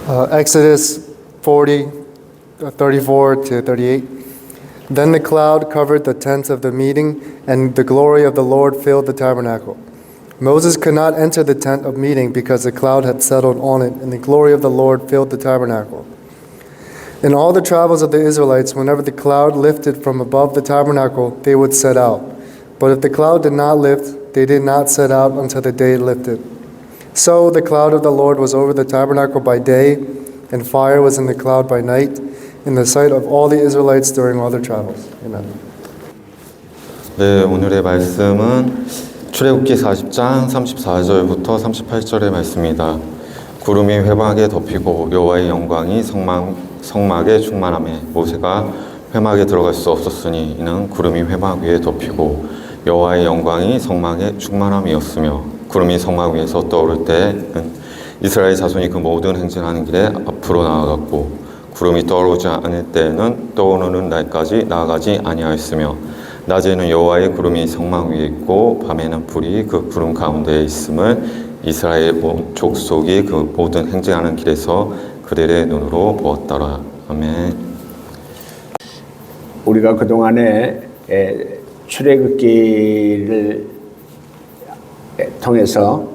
Exodus 40, 34 to 38. Then the cloud covered the tents of the meeting, and the glory of the Lord filled the tabernacle. Moses could not enter the tent of meeting because the cloud had settled on it, and the glory of the Lord filled the tabernacle. In all the travels of the Israelites, whenever the cloud lifted from above the tabernacle, they would set out. But if the cloud did not lift, they did not set out until the day lifted. So the cloud of the Lord was over the tabernacle by day, and fire was in the cloud by night, in the sight of all the Israelites during all their travels. Amen. 네, 오늘의 말씀은 출애굽기 40장 34절부터 38절의 말씀입니다. 구름이 회막에 덮이고 여호와의 영광이 성막에 충만하매 모세가 회막에 들어갈 수 없었으니 이는 구름이 회막 위에 덮이고 여호와의 영광이 성막에 충만함이었으며 구름이 성막 위에서 떠오를 때는 이스라엘 자손이 그 모든 행진하는 길에 앞으로 나아갔고 구름이 떠오르지 않을 때에는 떠오르는 날까지 나아가지 아니하였으며 낮에는 여호와의 구름이 성막 위에 있고 밤에는 불이 그 구름 가운데에 있음을 이스라엘 족속이 그 모든 행진하는 길에서 그들의 눈으로 보았더라. 아멘. 우리가 그동안에 출애굽기를 통해서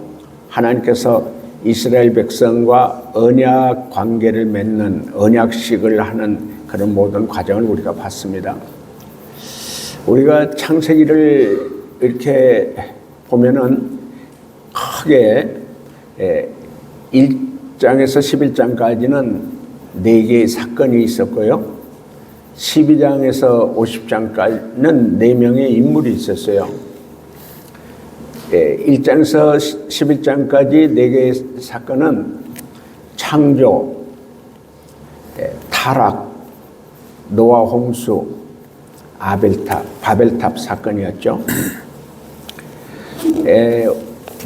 하나님께서 이스라엘 백성과 언약 관계를 맺는 언약식을 하는 그런 모든 과정을 우리가 봤습니다. 우리가 창세기를 이렇게 보면은 크게 1장에서 11장까지는 4개의 사건이 있었고요. 12장에서 50장까지는 4명의 인물이 있었어요. 1장에서 11장까지 4개의 사건은 창조, 타락, 노아 홍수, 바벨탑 사건이었죠.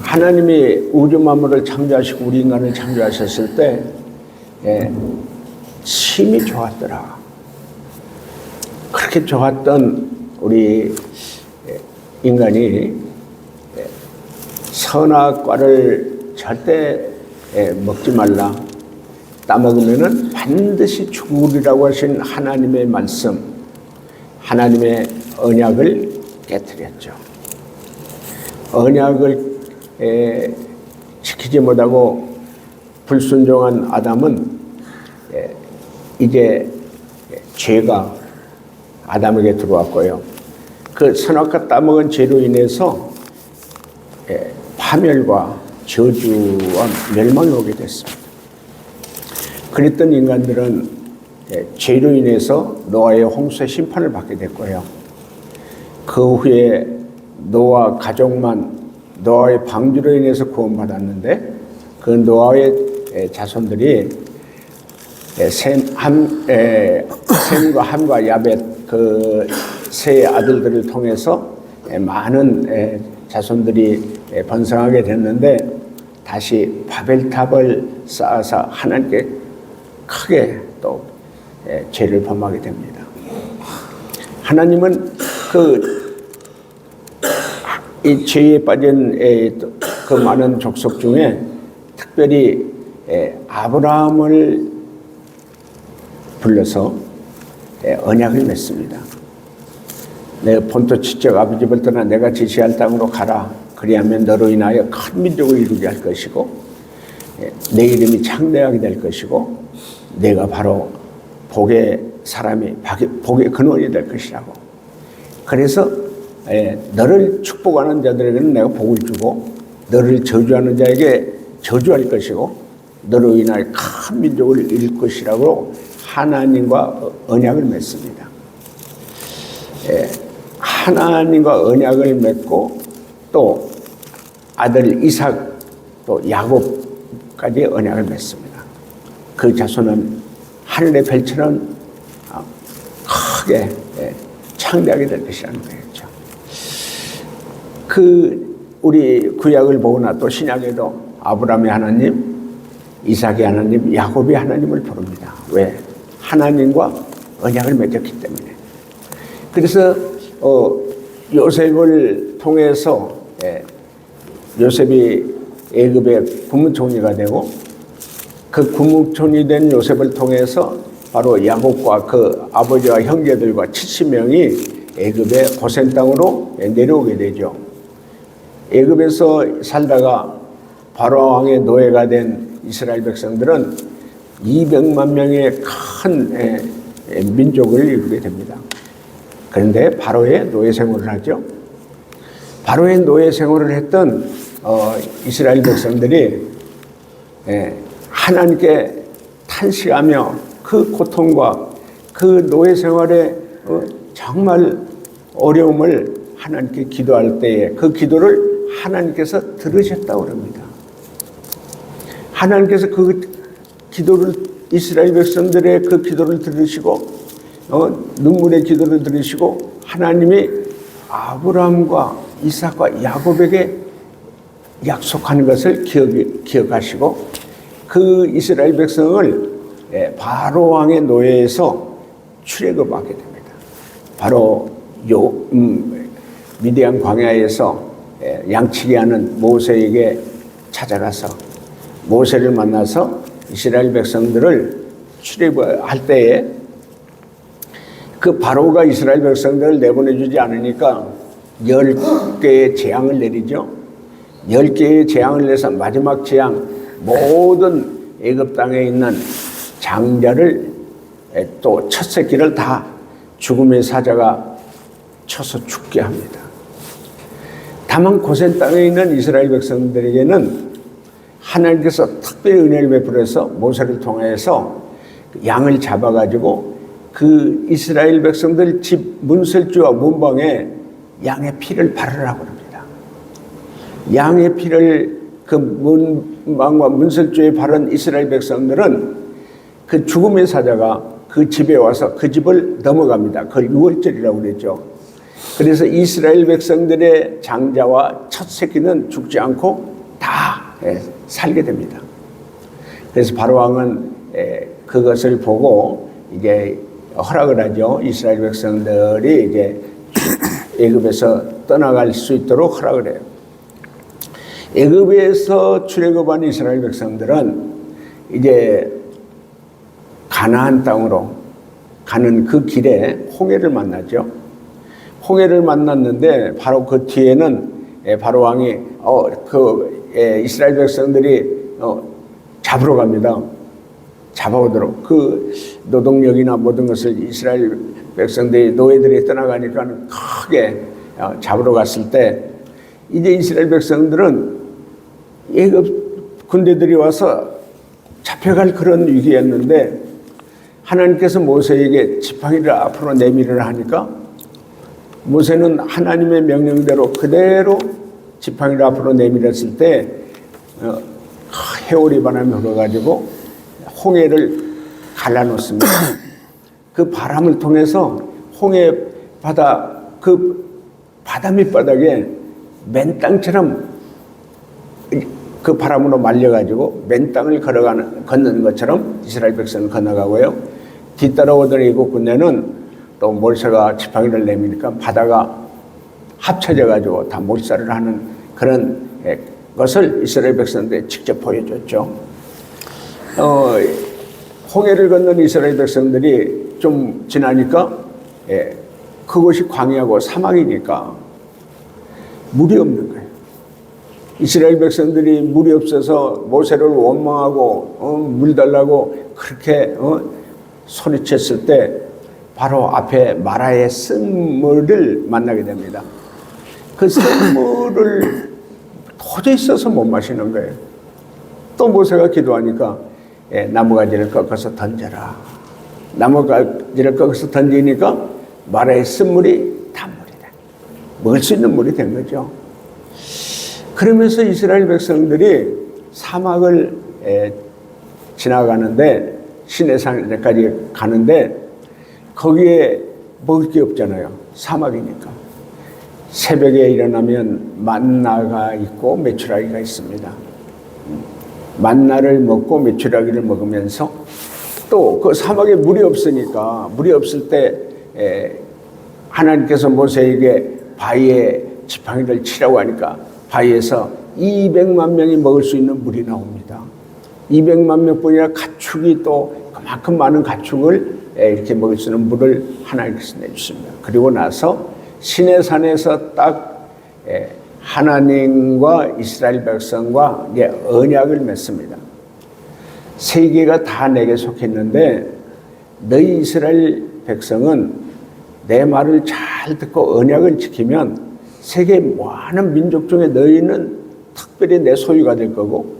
하나님이 우주 만물을 창조하시고 우리 인간을 창조하셨을 때 심히 좋았더라. 그렇게 좋았던 우리 인간이 선악과를 절대 먹지 말라. 따먹으면은 반드시 죽으리라고 하신 하나님의 말씀, 하나님의 언약을 깨뜨렸죠. 언약을 지키지 못하고 불순종한 아담은 이제 죄가 아담에게 들어왔고요. 그 선악과 따먹은 죄로 인해서 파멸과 저주와 멸망이 오게 됐습니다. 그랬던 인간들은 죄로 인해서 노아의 홍수의 심판을 받게 됐고요. 그 후에 노아 가족만 노아의 방주로 인해서 구원받았는데 그 노아의 자손들이 셈과 함과 야벳 그 세 아들들을 통해서 많은 자손들이 번성하게 됐는데 다시 바벨탑을 쌓아서 하나님께 크게 또 죄를 범하게 됩니다. 하나님은 이 죄에 빠진 그 많은 족속 중에 특별히 아브라함을 불러서 언약을 맺습니다. 내 본토 지적 아비 집을 떠나 내가 지시할 땅으로 가라. 그리하면 너로 인하여 큰 민족을 이루게 할 것이고 내 이름이 창대하게 될 것이고 내가 바로 복의 사람이 복의 근원이 될 것이라고. 그래서 너를 축복하는 자들에게는 내가 복을 주고 너를 저주하는 자에게 저주할 것이고 너로 인하여 큰 민족을 이룰 것이라고 하나님과 언약을 맺습니다. 하나님과 언약을 맺고 또 아들 이삭 또 야곱까지 언약을 맺습니다. 그 자손은 하늘의 별처럼 크게 창대하게 될 것이라는 거였죠. 우리 구약을 보거나 또 신약에도 아브라함의 하나님, 이삭의 하나님, 야곱의 하나님을 부릅니다. 왜? 하나님과 언약을 맺었기 때문에. 그래서 요셉을 통해서 요셉이 애굽의 국무총리가 되고 그 구묵촌이 된 요셉을 통해서 바로 야곱과 그 아버지와 형제들과 70명이 애굽의 고센 땅으로 내려오게 되죠. 애굽에서 살다가 바로 왕의 노예가 된 이스라엘 백성들은 200만 명의 큰 민족을 이루게 됩니다. 그런데 바로의 노예 생활을 하죠. 바로의 노예 생활을 했던 이스라엘 백성들이 하나님께 탄식하며 그 고통과 그 노예 생활의 정말 어려움을 하나님께 기도할 때에 그 기도를 하나님께서 들으셨다고 합니다. 하나님께서 그 기도를 이스라엘 백성들의 그 기도를 들으시고 눈물의 기도를 들으시고 하나님이 아브라함과 이삭과 야곱에게 약속하는 것을 기억하시고 그 이스라엘 백성을 바로 왕의 노예에서 출애굽하게 됩니다. 바로 미디안 광야에서 양치기 하는 모세에게 찾아가서 모세를 만나서 이스라엘 백성들을 출애굽할 때에 그 바로가 이스라엘 백성들을 내보내주지 않으니까 10개의 재앙을 내리죠. 10개의 재앙을 내서 마지막 재앙 모든 애굽 땅에 있는 장자를 또 첫 새끼를 다 죽음의 사자가 쳐서 죽게 합니다. 다만 고센 땅에 있는 이스라엘 백성들에게는 하나님께서 특별히 은혜를 베풀어서 모세를 통해서 양을 잡아가지고 그 이스라엘 백성들 집 문설주와 문방에 양의 피를 바르라고 합니다. 양의 피를 그 문방과 문설주에 바른 이스라엘 백성들은 그 죽음의 사자가 그 집에 와서 그 집을 넘어갑니다. 그걸 유월절이라고 그랬죠. 그래서 이스라엘 백성들의 장자와 첫 새끼는 죽지 않고 다 살게 됩니다. 그래서 바로 왕은 그것을 보고 이제 허락을 하죠. 이스라엘 백성들이 이제 애굽에서 떠나갈 수 있도록 허락을 해요. 애굽에서 출애굽한 이스라엘 백성들은 이제 가나안 땅으로 가는 그 길에 홍해를 만나죠. 홍해를 만났는데 바로 그 뒤에는 바로 왕이 이스라엘 백성들이 잡으러 갑니다. 잡아오도록 그 노동력이나 모든 것을 이스라엘 백성들이 노예들이 떠나가니까 크게 잡으러 갔을 때 이제 이스라엘 백성들은 애굽 군대들이 와서 잡혀갈 그런 위기였는데 하나님께서 모세에게 지팡이를 앞으로 내밀으라 하니까 모세는 하나님의 명령대로 그대로 지팡이를 앞으로 내밀었을 때 해오리 바람이 불어가지고 홍해를 갈라놓습니다. 그 바람을 통해서 홍해 바다 그 바다 밑바닥에 맨 땅처럼 그 바람으로 말려가지고 맨 땅을 걷는 것처럼 이스라엘 백성은 건너가고요. 뒤따라오던 애국 군대는 또 몰사가 지팡이를 내미니까 바다가 합쳐져가지고 다 몰살을 하는 그런 것을 이스라엘 백성들이 직접 보여줬죠. 홍해를 건넌 이스라엘 백성들이 좀 지나니까 그곳이 광야고 사막이니까 물이 없는 거예요. 이스라엘 백성들이 물이 없어서 모세를 원망하고 물 달라고 그렇게 소리쳤을 때 바로 앞에 마라의 쓴물을 만나게 됩니다. 그 쓴물을 도저히 써서 못 마시는 거예요. 또 모세가 기도하니까 나무가지를 꺾어서 던져라. 나무가지를 꺾어서 던지니까 마라의 쓴물이 단물이다. 먹을 수 있는 물이 된 거죠. 그러면서 이스라엘 백성들이 사막을 지나가는데 시내산까지 가는데 거기에 먹을 게 없잖아요. 사막이니까. 새벽에 일어나면 만나가 있고 메추라기가 있습니다. 만나를 먹고 메추라기를 먹으면서 또 그 사막에 물이 없으니까 물이 없을 때 하나님께서 모세에게 바위에 지팡이를 치라고 하니까 바위에서 200만 명이 먹을 수 있는 물이 나옵니다. 200만 명뿐이나 가축이 또 그만큼 많은 가축을 이렇게 먹을 수 있는 물을 하나님께서 내주십니다. 그리고 나서 시내산에서 딱 하나님과 이스라엘 백성과 언약을 맺습니다. 세계가 다 내게 속했는데 너희 이스라엘 백성은 내 말을 잘 듣고 언약을 지키면 세계 많은 민족 중에 너희는 특별히 내 소유가 될 거고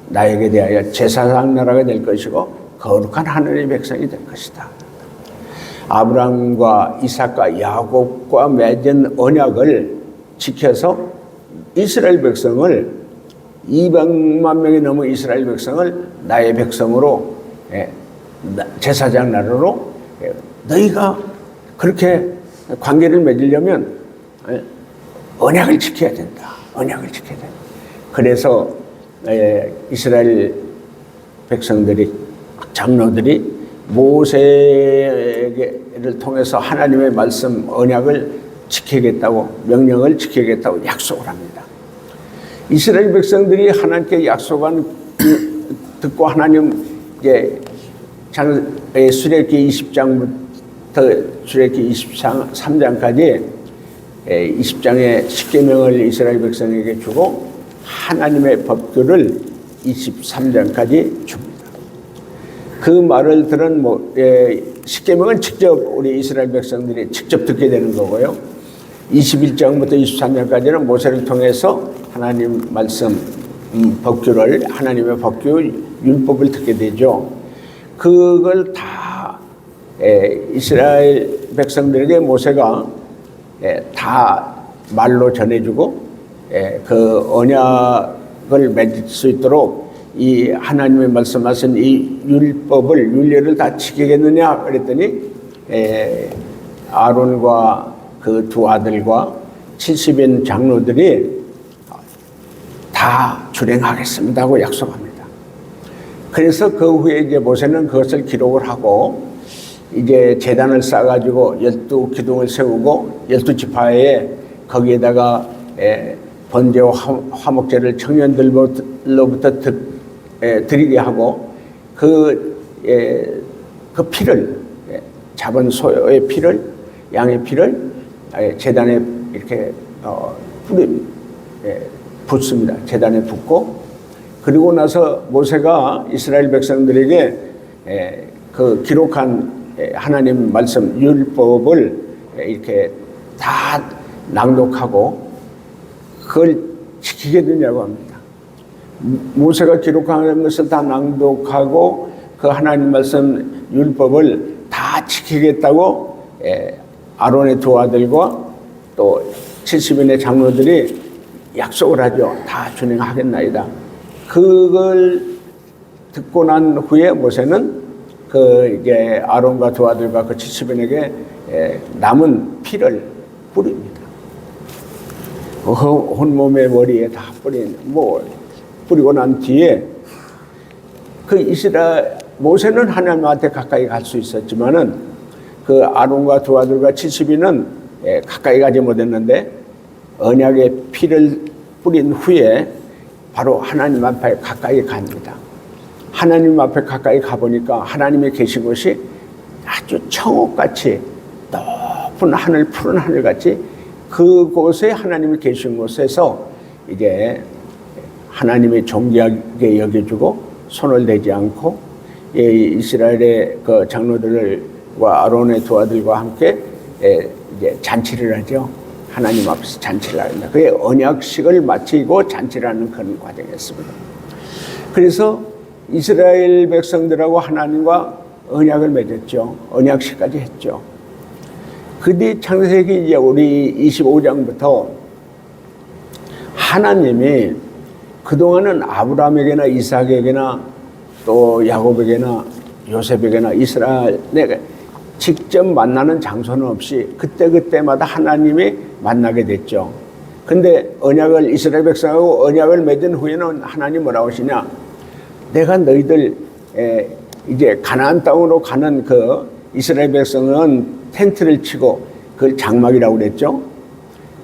나에게 대하여 제사장 나라가 될 것이고 거룩한 하나님의 백성이 될 것이다. 아브라함과 이삭과 야곱과 맺은 언약을 지켜서 이스라엘 백성을 200만 명이 넘은 이스라엘 백성을 나의 백성으로 제사장 나라로 너희가 그렇게 관계를 맺으려면 언약을 지켜야 된다. 언약을 지켜야 된다. 그래서 이스라엘 백성들이 장로들이 모세를 통해서 하나님의 말씀 언약을 지키겠다고 명령을 지키겠다고 약속을 합니다. 이스라엘 백성들이 하나님께 약속한 듣고 하나님 출애굽기 20장부터 출애굽기 23장까지 20장의 십계명을 이스라엘 백성에게 주고 하나님의 법규를 23장까지 줍니다. 그 말을 들은 십계명은 직접 우리 이스라엘 백성들이 직접 듣게 되는 거고요. 21장부터 23장까지는 모세를 통해서 하나님 말씀 법규를 하나님의 법규 율법을 듣게 되죠. 그걸 다 이스라엘 백성들에게 모세가 다 말로 전해주고 그 언약을 맺을 수 있도록 이 하나님의 말씀하신 이 율법을 윤례를 다 지키겠느냐 그랬더니 아론과 그 두 아들과 70인 장로들이 다 준행하겠습니다 하고 약속합니다. 그래서 그 후에 이제 모세는 그것을 기록을 하고 이제 제단을 쌓아가지고 12기둥을 세우고 12지파에 거기에다가 번제와 화목제를 청년들로부터 드리게 하고 그 피를 잡은 소의 피를 양의 피를 제단에 이렇게 붓습니다. 제단에 붓고 그리고 나서 모세가 이스라엘 백성들에게 그 기록한 하나님 말씀 율법을 이렇게 다 낭독하고 그걸 지키게 되냐고 합니다. 모세가 기록한 것을 다 낭독하고 그 하나님 말씀 율법을 다 지키겠다고 아론의 두 아들과 또 70인의 장로들이 약속을 하죠. 다 준행하겠나이다. 그걸 듣고 난 후에 모세는 그 이제 아론과 두 아들과 그 70인에게 남은 피를 뿌립니다. 온몸의 머리에 다 뿌리고 난 뒤에 그 모세는 하나님한테 가까이 갈 수 있었지만은 그 아론과 두 아들과 70인은 가까이 가지 못했는데 언약의 피를 뿌린 후에 바로 하나님 앞에 가까이 갑니다. 하나님 앞에 가까이 가보니까 하나님이 계신 곳이 아주 청옥같이 높은 하늘, 푸른 하늘같이 그곳에 하나님이 계신 곳에서 이제 하나님이 존귀하게 여겨주고 손을 대지 않고 이스라엘의 그 장로들과 아론의 두 아들과 함께 이제 잔치를 하죠. 하나님 앞에서 잔치를 합니다. 그게 언약식을 마치고 잔치를 하는 그런 과정이었습니다. 그래서 이스라엘 백성들하고 하나님과 언약을 맺었죠. 언약식까지 했죠. 그 뒤 창세기 이제 우리 25장부터 하나님이 그동안은 아브라함에게나 이삭에게나 또 야곱에게나 요셉에게나 이스라엘에 직접 만나는 장소는 없이 그때그때마다 하나님이 만나게 됐죠. 근데 언약을 이스라엘 백성하고 언약을 맺은 후에는 하나님 뭐라고 하시냐? 내가 너희들 이제 가나안 땅으로 가는 그 이스라엘 백성은 텐트를 치고 그걸 장막이라고 그랬죠.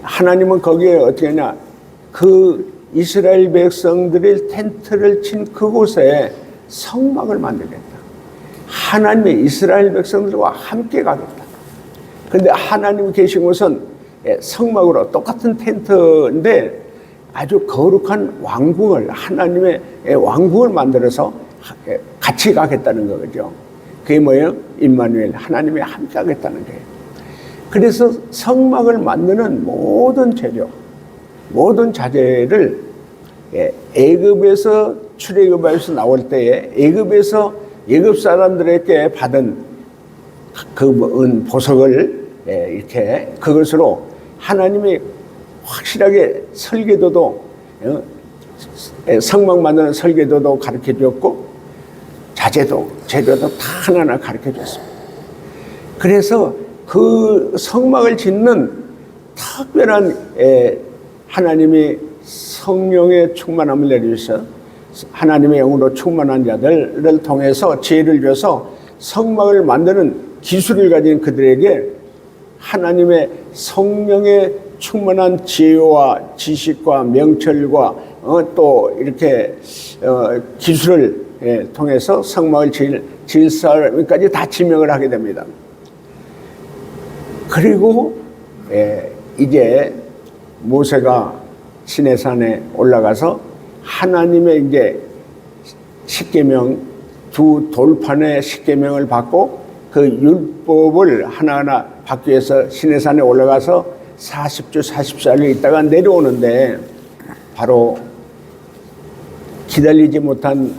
하나님은 거기에 어떻게 하냐? 그 이스라엘 백성들이 텐트를 친 그곳에 성막을 만들겠다. 하나님의 이스라엘 백성들과 함께 가겠다. 그런데 하나님이 계신 곳은 성막으로 똑같은 텐트인데 아주 거룩한 왕궁을, 하나님의 왕궁을 만들어서 같이 가겠다는 거죠. 그게 뭐예요? 임마누엘, 하나님이 함께 하겠다는 거예요. 그래서 성막을 만드는 모든 재료, 모든 자재를 애굽에서 출애굽에서 나올 때에 애굽에서 애굽 사람들에게 받은 그 보석을 이렇게 그것으로 하나님이 확실하게 설계도도 성막 만드는 설계도도 가르쳐 줬고 자재도 재료도 다 하나하나 가르쳐 줬습니다. 그래서 그 성막을 짓는 특별한 하나님이 성령의 충만함을 내리셔서 하나님의 영으로 충만한 자들을 통해서 지혜를 줘서 성막을 만드는 기술을 가진 그들에게 하나님의 성령의 충만한 지혜와 지식과 명철과 또 이렇게 기술을 통해서 성막을 지을 사람까지 다 지명을 하게 됩니다. 그리고 이제 모세가 시내산에 올라가서 하나님의 이제 십계명, 두 돌판의 십계명을 받고 그 율법을 하나하나 받기 위해서 시내산에 올라가서 40주 40살을 있다가 내려오는데 바로 기다리지 못한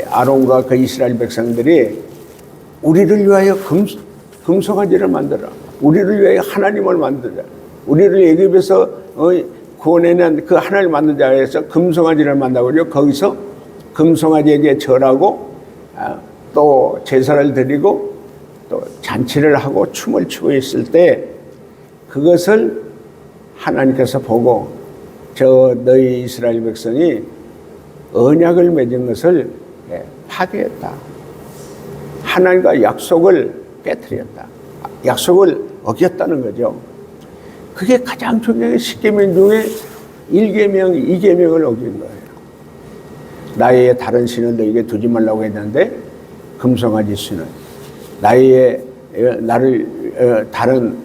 아론과 그 이스라엘 백성들이 우리를 위하여 금송아지를 만들어, 우리를 위하여 하나님을 만들자, 우리를 애굽에서 구원해낸 그 하나님을 만들자 해서 금송아지를 만들고 거기서 금송아지에게 절하고 또 제사를 드리고 또 잔치를 하고 춤을 추고 있을 때 그것을 하나님께서 보고 저 너희 이스라엘 백성이 언약을 맺은 것을 파괴했다. 하나님과 약속을 깨뜨렸다. 약속을 어겼다는 거죠. 그게 가장 중요한 십계명 중에 1계명, 2계명을 어긴 거예요. 나의 다른 신을 너에게 두지 말라고 했는데 금송아지 신을 나를 다른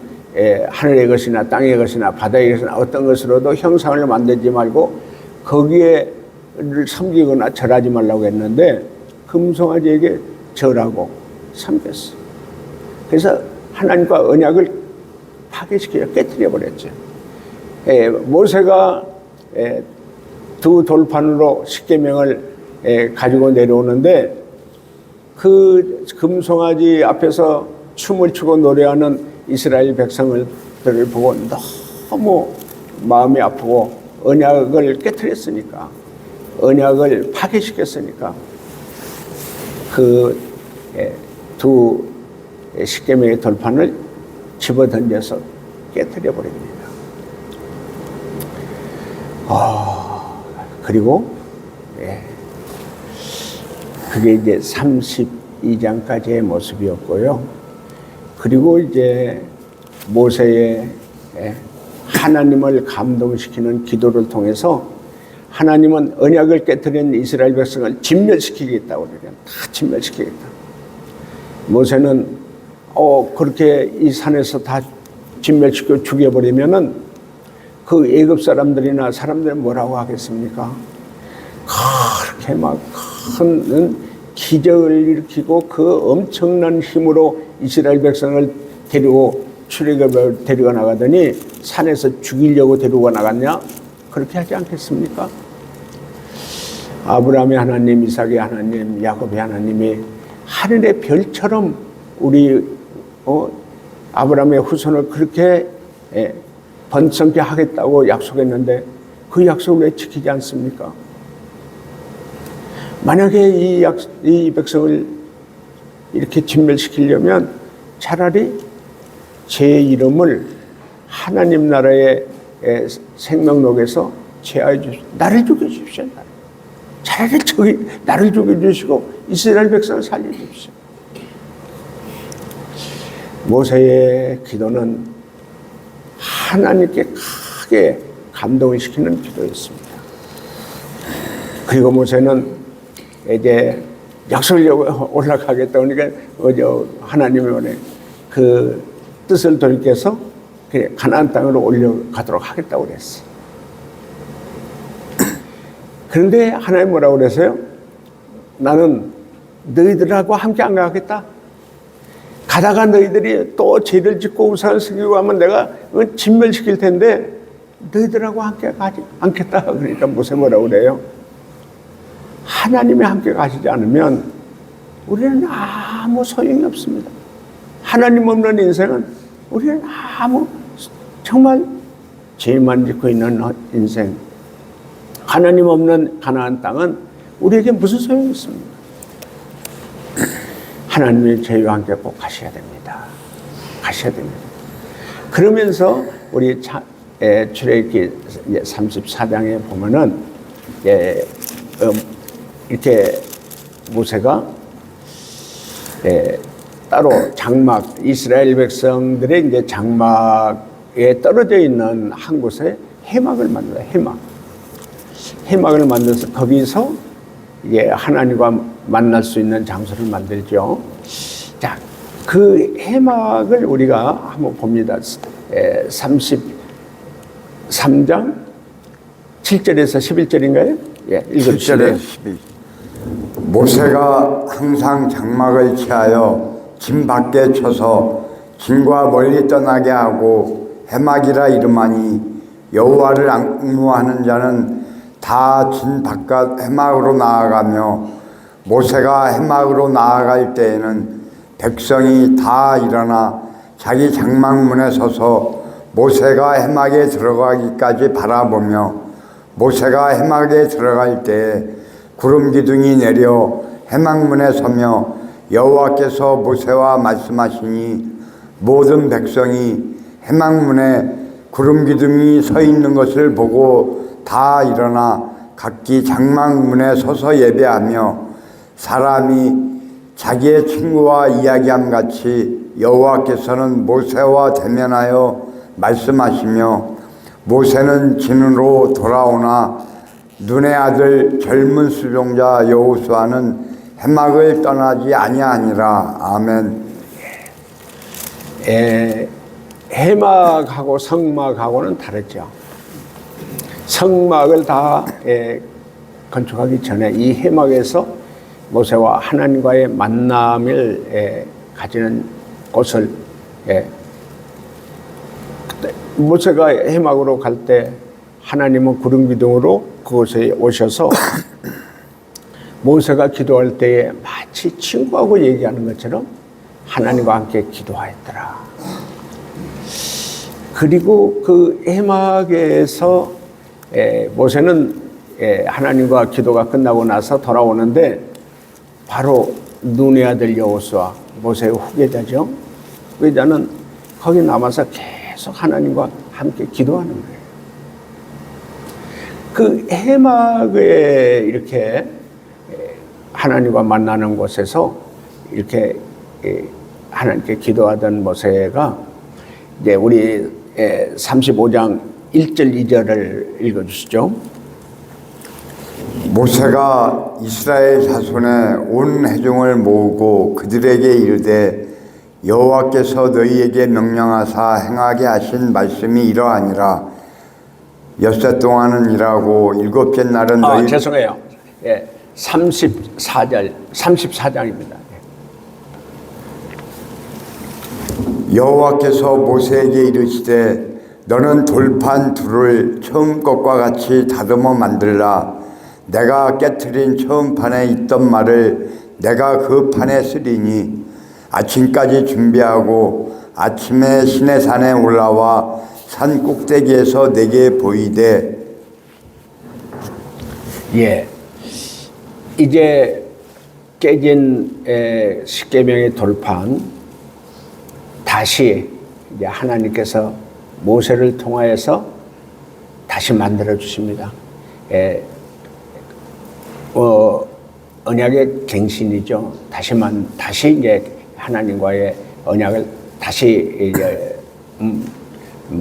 하늘의 것이나 땅의 것이나 바다의 것이나 어떤 것으로도 형상을 만들지 말고 거기에 섬기거나 절하지 말라고 했는데 금송아지에게 절하고 섬겼어. 그래서 하나님과 언약을 파괴시켜 깨뜨려 버렸죠. 모세가 두 돌판으로 십계명을 가지고 내려오는데 그 금송아지 앞에서 춤을 추고 노래하는 이스라엘 백성들을 보고 너무 마음이 아프고 언약을 깨뜨렸으니까, 언약을 파괴시켰으니까 그 두 십계명의 돌판을 집어던져서 깨뜨려 버립니다. 그리고 그게 이제 32장까지의 모습이었고요. 그리고 이제 모세의 하나님을 감동시키는 기도를 통해서 하나님은 언약을 깨뜨린 이스라엘 백성을 진멸시키겠다고 그래요. 다 진멸시키겠다. 모세는 그렇게 이 산에서 다 진멸시켜 죽여버리면은 그 애굽 사람들이나 사람들은 뭐라고 하겠습니까? 그렇게 막 큰 기적을 일으키고 그 엄청난 힘으로 이스라엘 백성을 데리고 출애굽을 데리고 나가더니 산에서 죽이려고 데리고 나갔냐? 그렇게 하지 않겠습니까? 아브라함의 하나님, 이삭의 하나님, 야곱의 하나님이 하늘의 별처럼 우리 아브라함의 후손을 그렇게 번성케 하겠다고 약속했는데 그 약속을 왜 지키지 않습니까? 만약에 이 백성을 이렇게 진멸시키려면 차라리 제 이름을 하나님 나라의 생명록에서 제하여 주십시오. 나를 죽여주십시오. 차라리 나를 죽여주시고 이스라엘 백성을 살려주십시오. 모세의 기도는 하나님께 크게 감동을 시키는 기도였습니다. 그리고 모세는 이제 약속에 올라가겠다 그러니까 하나님의 그 뜻을 돌이켜서 가나안 땅으로 올려가도록 하겠다고 그랬어요. 그런데 하나님 뭐라고 그랬어요? 나는 너희들하고 함께 안 가겠다. 가다가 너희들이 또 죄를 짓고 우상을 섬기고 하면 내가 진멸시킬 텐데 너희들하고 함께 가지 않겠다. 그러니까 모세 뭐라고 그래요? 하나님이 함께 가시지 않으면 우리는 아무 소용이 없습니다. 하나님 없는 인생은 우리는 정말 죄만 짓고 있는 인생. 하나님 없는 가나안 땅은 우리에게 무슨 소용이 있습니까? 하나님의 저희와 함께 꼭 가셔야 됩니다. 가셔야 됩니다. 그러면서 우리 출애굽기 34장에 보면은 이렇게 모세가 따로 장막, 이스라엘 백성들의 이제 장막에 떨어져 있는 한 곳에 해막을 만들어요. 해막을 만들어서 거기서 이제 하나님과 만날 수 있는 장소를 만들죠. 자, 그 해막을 우리가 한번 봅니다. 33장 7절에서 11절인가요? 예, 읽어주시죠. 모세가 항상 장막을 취하여 진 밖에 쳐서 진과 멀리 떠나게 하고 해막이라 이름하니 여호와를 악무하는 자는 다 진 바깥 해막으로 나아가며 모세가 해막으로 나아갈 때에는 백성이 다 일어나 자기 장막문에 서서 모세가 해막에 들어가기까지 바라보며 모세가 해막에 들어갈 때에 구름 기둥이 내려 해막문에 서며 여호와께서 모세와 말씀하시니 모든 백성이 해막문에 구름 기둥이 서 있는 것을 보고 다 일어나 각기 장막문에 서서 예배하며 사람이 자기의 친구와 이야기함 같이 여호와께서는 모세와 대면하여 말씀하시며 모세는 진으로 돌아오나 눈의 아들 젊은 수종자 여호수아는 해막을 떠나지 아니하니라. 아멘. 해막하고 성막하고는 다르죠. 성막을 다 건축하기 전에 이 해막에서 모세와 하나님과의 만남을 가지는 곳을 모세가 해막으로 갈 때 하나님은 구름 기둥으로 그곳에 오셔서 모세가 기도할 때에 마치 친구하고 얘기하는 것처럼 하나님과 함께 기도하였더라. 그리고 그 해막에서 모세는 하나님과 기도가 끝나고 나서 돌아오는데 바로 눈의 아들 여호수아 모세의 후계자죠. 후계자는 거기 남아서 계속 하나님과 함께 기도하는 거예요. 그 해막에 이렇게 하나님과 만나는 곳에서 이렇게 하나님께 기도하던 모세가 이제 우리 35장 1절 2절을 읽어주시죠. 모세가 이스라엘 자손의 온 회중을 모으고 그들에게 이르되 여호와께서 너희에게 명령하사 행하게 하신 말씀이 이러하니라. 엿새 동안은 일하고 일곱째 날은 너희 죄송해요. 34장입니다. 여호와께서 모세에게 이르시되 너는 돌판 둘을 처음 것과 같이 다듬어 만들라. 내가 깨트린 처음 판에 있던 말을 내가 그 판에 쓰리니 아침까지 준비하고 아침에 시내산에 올라와 산 꼭대기에서 내게 보이되. 이제 깨진 십계명의 돌판 다시 이제 하나님께서 모세를 통하여서 다시 만들어 주십니다. 언약의 갱신이죠. 다시 이제 하나님과의 언약을 다시 이제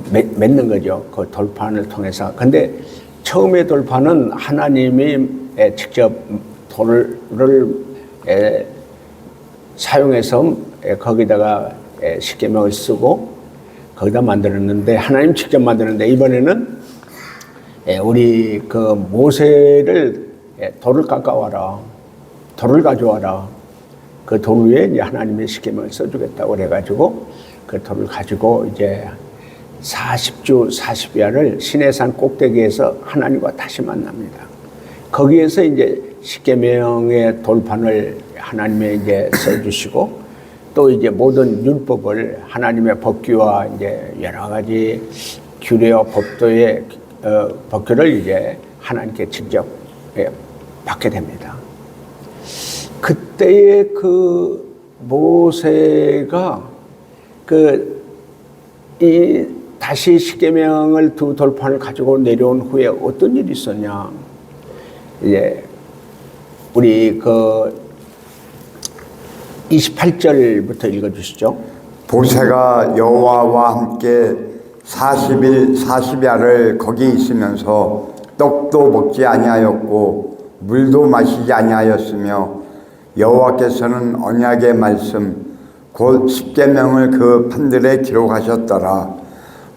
맺는 거죠. 그 돌판을 통해서. 근데 처음의 돌판은 하나님이 직접 돌을 사용해서 거기다가 십계명을 쓰고 거기다 만들었는데, 하나님 직접 만드는데, 이번에는 우리 그 모세를 돌을 깎아와라, 돌을 가져와라, 그 돌 위에 이제 하나님의 십계명을 써주겠다고 그래가지고 그 돌을 가지고 이제 40주 40야를 시내산 꼭대기에서 하나님과 다시 만납니다. 거기에서 이제 십계명의 돌판을 하나님의 이제 써주시고, 또 이제 모든 율법을 하나님의 법규와 이제 여러 가지 규례와 법도의 법규를 이제 하나님께 직접 받게 됩니다. 그때의 그 모세가 이 다시 십계명을 두 돌판을 가지고 내려온 후에 어떤 일이 있었냐? 이제 우리 그 28절부터 읽어주시죠. 모세가 여호와와 함께 40일 40야를 거기 있으면서 떡도 먹지 아니하였고 물도 마시지 아니하였으며, 여호와께서는 언약의 말씀 곧 십계명을 그 판들에 기록하셨더라.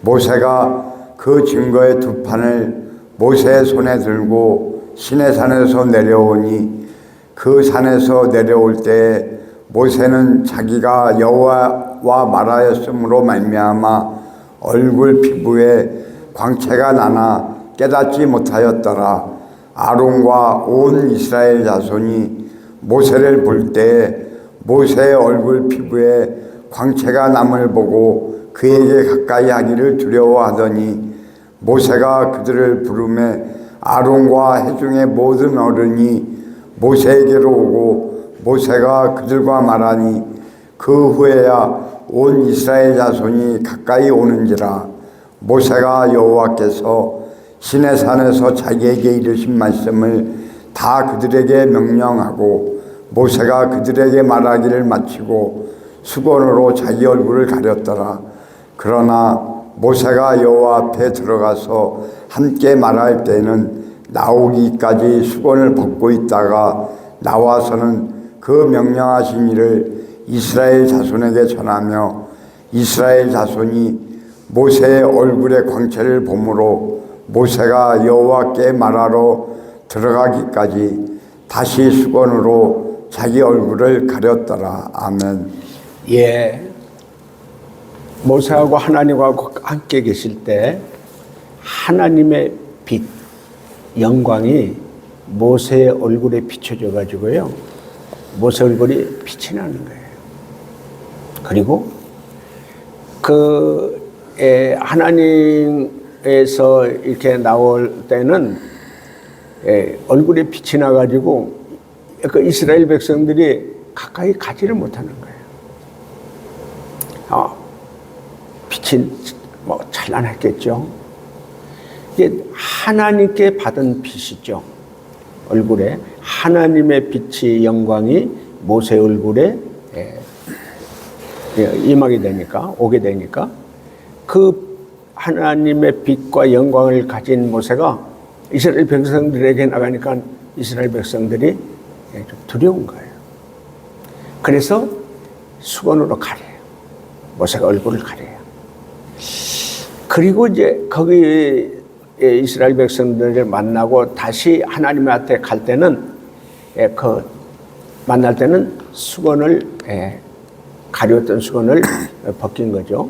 모세가 그 증거의 두 판을 모세의 손에 들고 시내산에서 내려오니, 그 산에서 내려올 때에 모세는 자기가 여호와와 말하였으므로 말미암아 얼굴 피부에 광채가 나나 깨닫지 못하였더라. 아론과 온 이스라엘 자손이 모세를 볼 때에 모세의 얼굴 피부에 광채가 남을 보고 그에게 가까이 하기를 두려워하더니, 모세가 그들을 부르매 아론과 회중의 모든 어른이 모세에게로 오고 모세가 그들과 말하니, 그 후에야 온 이스라엘 자손이 가까이 오는지라. 모세가 여호와께서 시내산에서 자기에게 이르신 말씀을 다 그들에게 명령하고, 모세가 그들에게 말하기를 마치고 수건으로 자기 얼굴을 가렸더라. 그러나 모세가 여호와 앞에 들어가서 함께 말할 때는 나오기까지 수건을 벗고 있다가 나와서는 그 명령하신 일을 이스라엘 자손에게 전하며, 이스라엘 자손이 모세의 얼굴의 광채를 보므로 모세가 여호와께 말하러 들어가기까지 다시 수건으로 자기 얼굴을 가렸더라. 아멘. 예, 모세하고 하나님과 함께 계실 때 하나님의 빛, 영광이 모세의 얼굴에 비춰져 가지고요, 모세 얼굴이 빛이 나는 거예요. 그리고 하나님에서 이렇게 나올 때는 얼굴에 빛이 나가지고 그 이스라엘 백성들이 가까이 가지를 못하는 거예요. 빛이 뭐 찬란했겠죠. 이게 하나님께 받은 빛이죠. 얼굴에 하나님의 빛이, 영광이 모세 얼굴에 임하게 되니까, 오게 되니까, 그 하나님의 빛과 영광을 가진 모세가 이스라엘 백성들에게 나가니까 이스라엘 백성들이 좀 두려운 거예요. 그래서 수건으로 가려요. 모세가 얼굴을 가려요. 그리고 이제 거기 이스라엘 백성들을 만나고 다시 하나님 앞에 갈 때는 만날 때는 수건을 가려웠던 수건을 벗긴 거죠.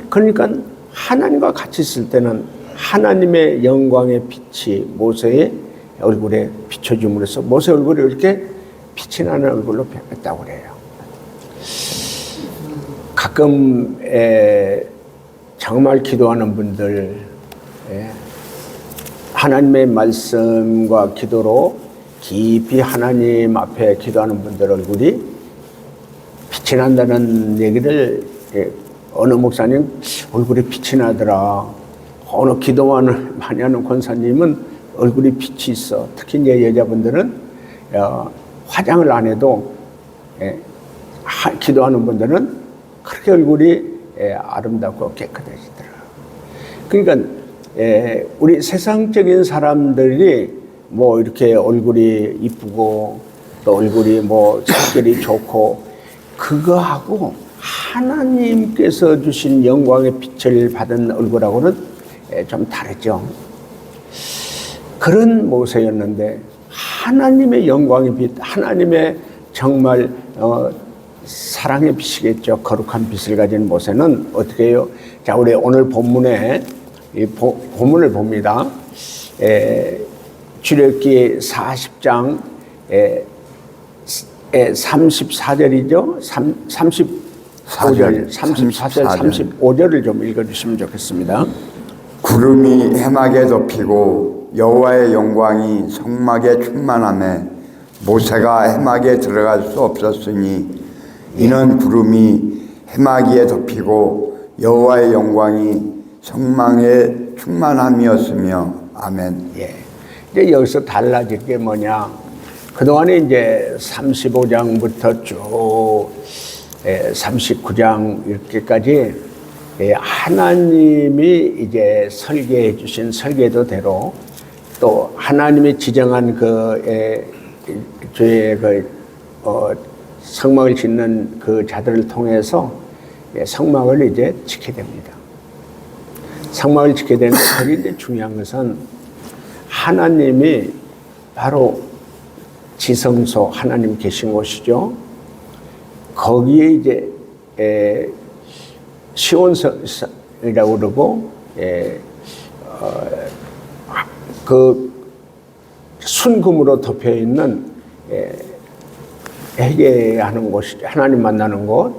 그러니까 하나님과 같이 있을 때는 하나님의 영광의 빛이 모세의 얼굴에 비춰줌으로써 모세 얼굴이 이렇게 빛이 나는 얼굴로 변했다고 그래요. 가끔 정말 기도하는 분들, 하나님의 말씀과 기도로 깊이 하나님 앞에 기도하는 분들 얼굴이 빛이 난다는 얘기를 어느 목사님 얼굴에 빛이 나더라, 어느 기도만 많이 하는 권사님은 얼굴에 빛이 있어. 특히 이제 여자분들은 화장을 안 해도 기도하는 분들은 그렇게 얼굴이 아름답고 깨끗해지더라. 그러니까 우리 세상적인 사람들이 뭐 이렇게 얼굴이 이쁘고 또 얼굴이 뭐 성격이 좋고 그거하고 하나님께서 주신 영광의 빛을 받은 얼굴하고는 좀 다르죠. 그런 모세였는데 하나님의 영광의 빛, 하나님의 정말 사랑의 빛이겠죠. 거룩한 빛을 가진 모세는 어떻게 해요? 자, 우리 오늘 본문에 이 본문을 봅니다. 출애굽기 40장 34절이죠. 34절, 35절을 좀 읽어주시면 좋겠습니다. 구름이 해막에 덮이고 여호와의 영광이 성막에 충만하며 모세가 해막에 들어갈 수 없었으니 이는 구름이 해막 위에 덮이고 여호와의 영광이 성막에 충만함이었으며. 아멘. 예. 이제 여기서 달라질 게 뭐냐? 그동안에 이제 35장부터 쭉 39장 이렇게까지 하나님이 이제 설계해 주신 설계도대로 또 하나님이 지정한 성막을 짓는 그 자들을 통해서 성막을 이제 지켜야 됩니다. 성막을 지켜야 되는데 거기 중요한 것은 하나님이 바로 지성소 하나님 계신 곳이죠. 거기에 이제 시온성이라고 그러고 그 순금으로 덮여 있는 회개하는 곳이죠. 하나님 만나는 곳.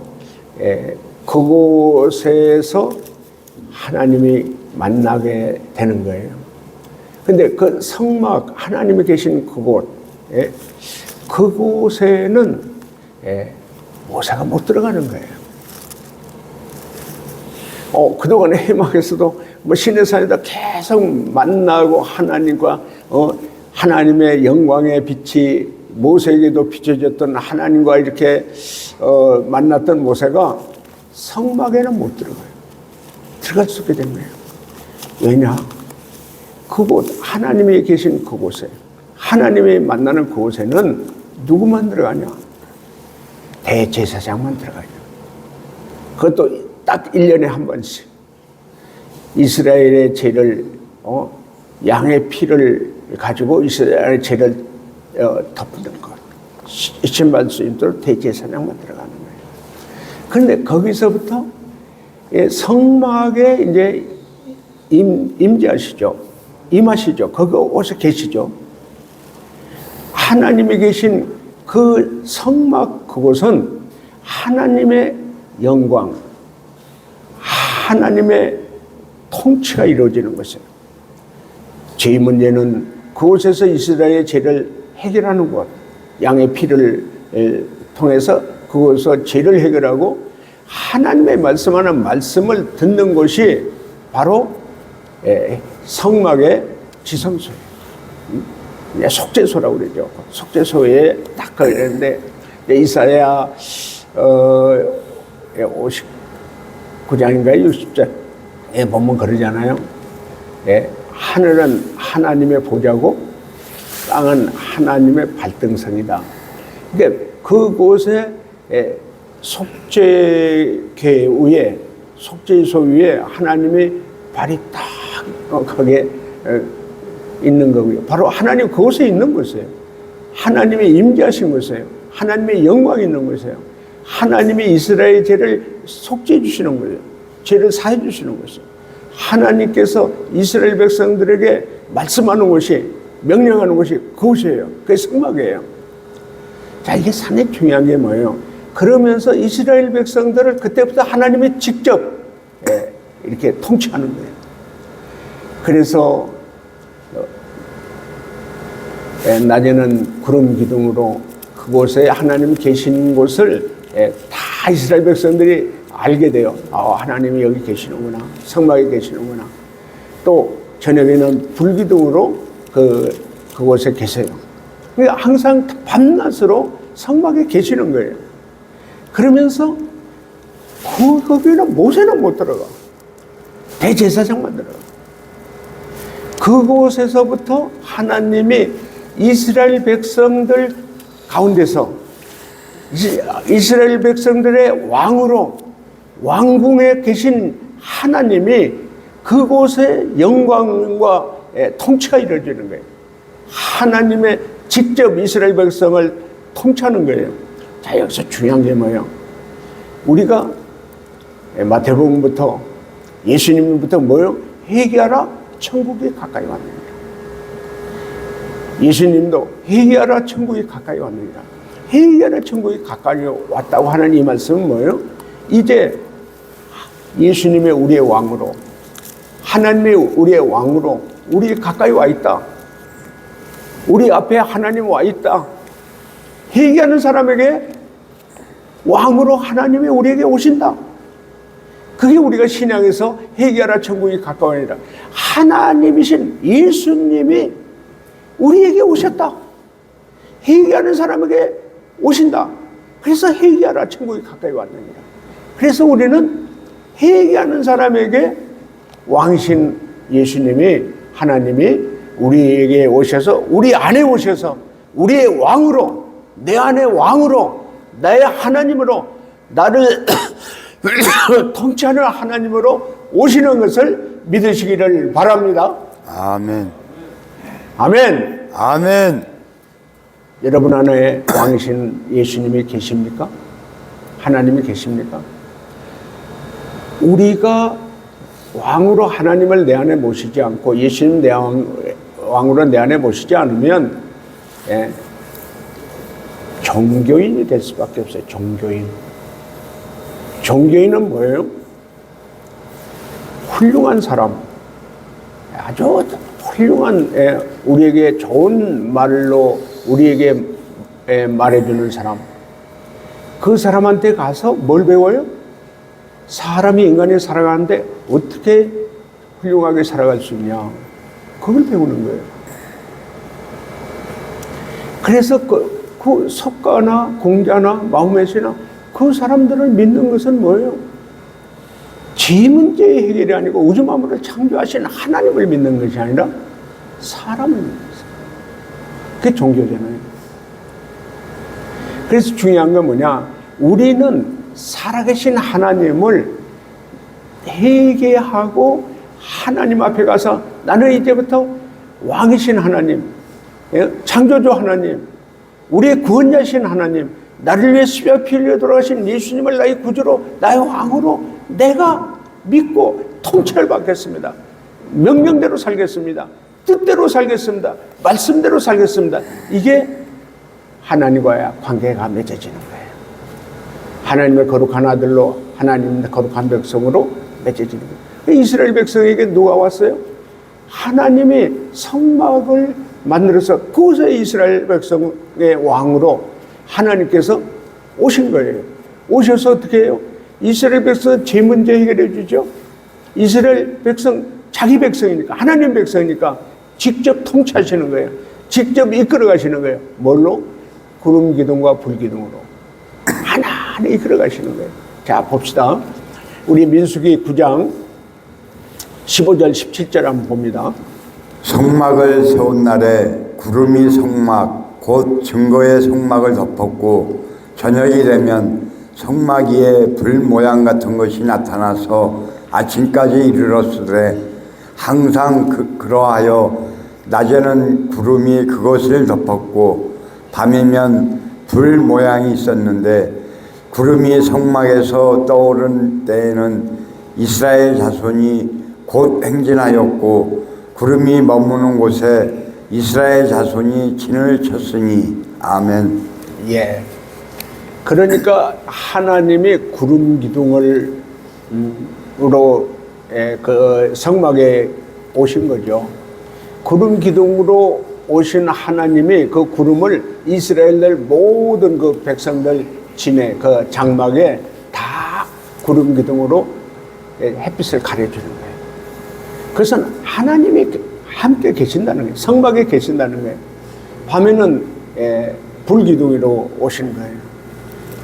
그곳에서 하나님이 만나게 되는 거예요. 근데 그 성막, 하나님이 계신 그곳, 그곳에는 모세가 못 들어가는 거예요. 그동안에 해막에서도 뭐 시내산에다 계속 만나고 하나님과 하나님의 영광의 빛이 모세에게도 비춰졌던 하나님과 이렇게 만났던 모세가 성막에는 못 들어가요. 들어갈 수 없게 된 거예요. 왜냐? 그곳, 하나님이 계신 그곳에, 하나님이 만나는 그곳에는 누구만 들어가냐? 대제사장만 들어가요. 그것도 딱 1년에 한 번씩. 이스라엘의 죄를, 양의 피를 가지고 이스라엘의 죄를 덮는 것. 신받을 수 있도록 대제사장만 들어가는 거예요. 그런데 거기서부터 성막에 이제 임재하시죠. 임하시죠. 그곳에 계시죠. 하나님이 계신 그 성막 그곳은 하나님의 영광, 하나님의 통치가 이루어지는 것이에요. 죄의 문제는 그곳에서 이스라엘의 죄를 해결하는 곳, 양의 피를 통해서 그곳에서 죄를 해결하고 하나님의 말씀하는 말씀을 듣는 곳이 바로 성막의 지성소예요. 속죄소라고 그러죠. 속죄소에 딱 걸렸는데 이사야 59장인가요? 60장에 보면 그러잖아요. 하늘은 하나님의 보좌고 땅은 하나님의 발등성이다. 그러니까 그곳에 속죄계 위에, 속죄소 위에 하나님의 발이 딱 거기에 있는 거고요. 바로 하나님 그곳에 있는 곳이에요. 하나님이 임재하신 곳이에요. 하나님의 영광이 있는 곳이에요. 하나님이 이스라엘 죄를 속죄해 주시는 거예요. 죄를 사해 주시는 것이에요. 하나님께서 이스라엘 백성들에게 말씀하는 곳이, 명령하는 곳이 그곳이에요. 그게 성막이에요. 자, 이게 상당히 중요한 게 뭐예요? 그러면서 이스라엘 백성들을 그때부터 하나님이 직접 이렇게 통치하는 거예요. 그래서 낮에는 구름 기둥으로 그곳에 하나님 계신 곳을 다 이스라엘 백성들이 알게 돼요. 하나님이 여기 계시는구나. 성막에 계시는구나. 또 저녁에는 불기둥으로 그곳에 계세요. 그러니까 항상 밤낮으로 성막에 계시는 거예요. 그러면서 거기는 모세는 못 들어가. 대제사장만 들어가. 그곳에서부터 하나님이 이스라엘 백성들 가운데서 이스라엘 백성들의 왕으로 왕궁에 계신 하나님이 그곳에 영광과 통치가 이루어지는 거예요. 하나님의 직접 이스라엘 백성을 통치하는 거예요. 자, 여기서 중요한 게 뭐예요? 우리가 마태복음부터 예수님부터 뭐예요? 회개하라, 천국이 가까이 왔느니라. 예수님도 회개하라, 천국이 가까이 왔느니라. 회개하라, 천국이 가까이 왔다고 하는 이 말씀은 뭐예요? 이제 예수님의 우리의 왕으로, 하나님의 우리의 왕으로 우리 가까이 와 있다. 우리 앞에 하나님 와 있다. 회개하는 사람에게 왕으로 하나님이 우리에게 오신다. 그게 우리가 신앙에서 회개하라, 천국이 가까우니라. 하나님이신 예수님이 우리에게 오셨다. 회개하는 사람에게 오신다. 그래서 회개하라, 천국이 가까이 왔느니라. 그래서 우리는 회개하는 사람에게 왕이신 예수님이, 하나님이 우리에게 오셔서, 우리 안에 오셔서 우리의 왕으로, 내 안에 왕으로, 나의 하나님으로, 나를 통치하는 하나님으로 오시는 것을 믿으시기를 바랍니다. 아멘. 아멘. 아멘. 여러분 안에 왕이신 예수님이 계십니까? 하나님이 계십니까? 우리가 왕으로 하나님을 내 안에 모시지 않고 예수님 내 왕으로 내 안에 모시지 않으면 종교인이 될 수밖에 없어요. 종교인. 종교인은 뭐예요? 훌륭한 사람, 아주 훌륭한, 우리에게 좋은 말로 우리에게 말해주는 사람. 그 사람한테 가서 뭘 배워요? 사람이, 인간이 살아가는데 어떻게 훌륭하게 살아갈 수 있냐, 그걸 배우는 거예요. 그래서 그 석가나 공자나 마호메시나 그 사람들을 믿는 것은 뭐예요? 지 문제의 해결이 아니고 우주 만물을 창조하신 하나님을 믿는 것이 아니라 사람을 믿는 것이에요. 그게 종교잖아요. 그래서 중요한 건 뭐냐? 우리는 살아계신 하나님을 회개하고 하나님 앞에 가서 나는 이제부터 왕이신 하나님, 창조주 하나님, 우리의 구원자신 하나님, 나를 위해 십자가 피 흘려 돌아가신 예수님을 나의 구주로, 나의 왕으로 내가 믿고 통치를 받겠습니다. 명령대로 살겠습니다. 뜻대로 살겠습니다. 말씀대로 살겠습니다. 이게 하나님과의 관계가 맺어지는 거예요. 하나님의 거룩한 아들로, 하나님의 거룩한 백성으로 맺어지는 거예요. 이스라엘 백성에게 누가 왔어요? 하나님이 성막을 만들어서 그곳에 이스라엘 백성의 왕으로 하나님께서 오신 거예요. 오셔서 어떻게 해요? 이스라엘 백성은 죄 문제 해결해 주죠. 이스라엘 백성, 자기 백성이니까, 하나님 백성이니까 직접 통치하시는 거예요. 직접 이끌어 가시는 거예요. 뭘로? 구름 기둥과 불 기둥으로 하나하나 이끌어 가시는 거예요. 자, 봅시다. 우리 민수기 9장 15절 17절 한번 봅니다. 성막을 세운 날에 구름이 성막 곧 증거의 성막을 덮었고 저녁이 되면 성막 위에 불 모양 같은 것이 나타나서 아침까지 이르렀으되 항상 그러하여 낮에는 구름이 그것을 덮었고 밤이면 불 모양이 있었는데 구름이 성막에서 떠오른 때에는 이스라엘 자손이 곧 행진하였고 구름이 머무는 곳에 이스라엘 자손이 진을 쳤으니 아멘. 예. 그러니까 하나님이 구름 기둥을 으로 그 성막에 오신 거죠. 구름 기둥으로 오신 하나님이 그 구름을 이스라엘들 모든 그 백성들 진에 그 장막에 다 구름 기둥으로 햇빛을 가려주는 거예요. 그래서 하나님이 함께 계신다는 거예요. 성막에 계신다는 거예요. 밤에는 불기둥으로 오신 거예요.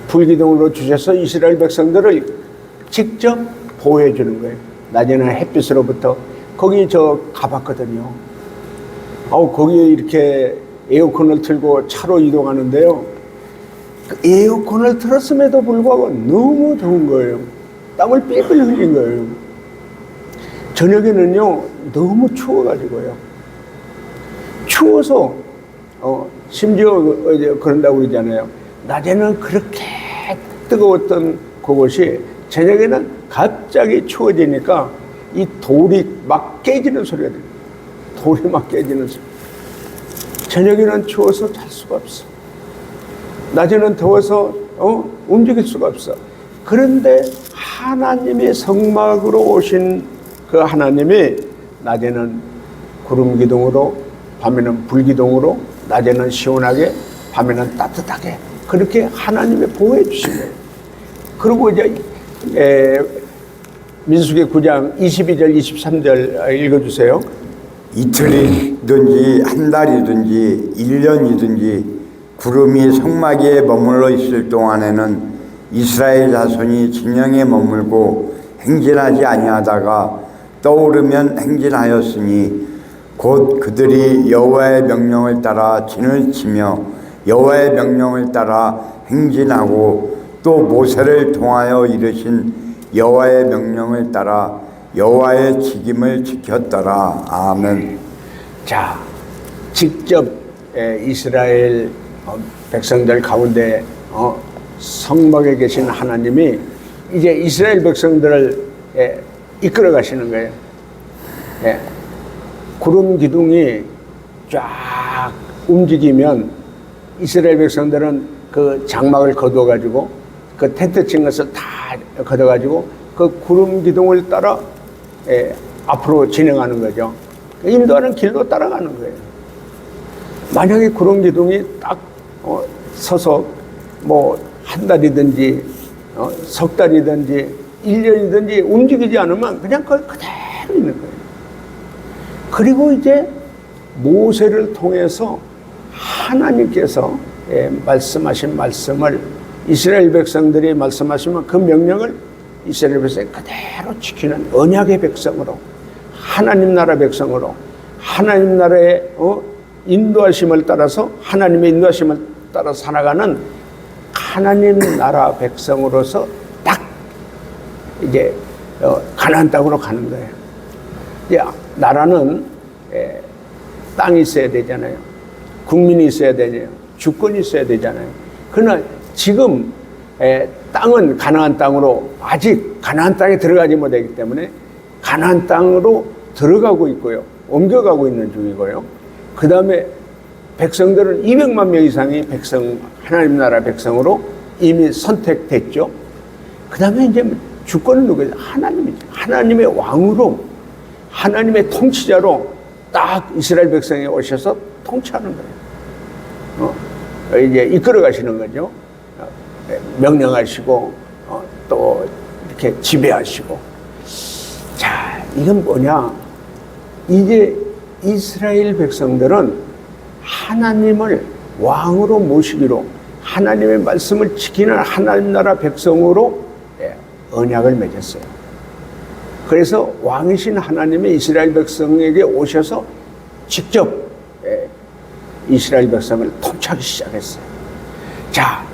불기둥으로 주셔서 이스라엘 백성들을 직접 보호해 주는 거예요. 낮에는 햇빛으로부터 거기 저 가봤거든요. 거기에 이렇게 에어컨을 틀고 차로 이동하는데요. 그 에어컨을 틀었음에도 불구하고 너무 더운 거예요. 땀을 삐삐 흘린 거예요. 저녁에는요, 너무 추워가지고요. 추워서, 심지어 그런다고 그러잖아요. 낮에는 그렇게 뜨거웠던 그곳이 저녁에는 갑자기 추워지니까 이 돌이 막 깨지는 소리가 들려요. 돌이 막 깨지는 소리. 저녁에는 추워서 잘 수가 없어. 낮에는 더워서 움직일 수가 없어. 그런데 하나님의 성막으로 오신 그 하나님이 낮에는 구름 기둥으로, 밤에는 불 기둥으로, 낮에는 시원하게, 밤에는 따뜻하게 그렇게 하나님이 보호해 주신 거예요. 그리고 이제 민수기 9장 22절 23절 읽어주세요. 이틀이든지 한 달이든지 1년이든지 구름이 성막에 머물러 있을 동안에는 이스라엘 자손이 진영에 머물고 행진하지 아니하다가 떠오르면 행진하였으니 곧 그들이 여호와의 명령을 따라 진을 치며 여호와의 명령을 따라 행진하고 또 모세를 통하여 이르신 여호와의 명령을 따라 여호와의 직임을 지켰더라. 아멘. 자, 직접 이스라엘 백성들 가운데 성막에 계신 하나님이 이제 이스라엘 백성들을 이끌어 가시는 거예요. 구름 기둥이 쫙 움직이면 이스라엘 백성들은 그 장막을 거둬가지고 그 텐트 친 것을 다 걷어가지고 그 구름 기둥을 따라 앞으로 진행하는 거죠. 인도하는 길로 따라가는 거예요. 만약에 구름 기둥이 딱 서서 뭐 한 달이든지 석 달이든지 1년이든지 움직이지 않으면 그냥 그걸 그대로 있는 거예요. 그리고 이제 모세를 통해서 하나님께서 말씀하신 말씀을 이스라엘 백성들이 말씀하시면 그 명령을 이스라엘 백성이 그대로 지키는 언약의 백성으로, 하나님 나라 백성으로, 하나님 나라의 인도하심을 따라서, 하나님의 인도하심을 따라 살아가는 하나님 나라 백성으로서 딱 이제 가나안 땅으로 가는 거예요. 이제 나라는 땅이 있어야 되잖아요. 국민이 있어야 되잖아요. 주권이 있어야 되잖아요. 그러나 지금 땅은 가나안 땅으로 아직 가나안 땅에 들어가지 못하기 때문에 가나안 땅으로 들어가고 있고요. 옮겨가고 있는 중이고요. 그 다음에 백성들은 200만 명 이상이 하나님 나라 백성으로 이미 선택됐죠. 그 다음에 이제 주권은 누구예요? 하나님이죠. 하나님의 왕으로, 하나님의 통치자로 딱 이스라엘 백성에 오셔서 통치하는 거예요. 이제 이끌어 가시는 거죠. 명령하시고 또 이렇게 지배하시고. 자, 이건 뭐냐? 이제 이스라엘 백성들은 하나님을 왕으로 모시기로, 하나님의 말씀을 지키는 하나님 나라 백성으로 언약을 맺었어요. 그래서 왕이신 하나님이 이스라엘 백성에게 오셔서 직접 이스라엘 백성을 통치하기 시작했어요. 자,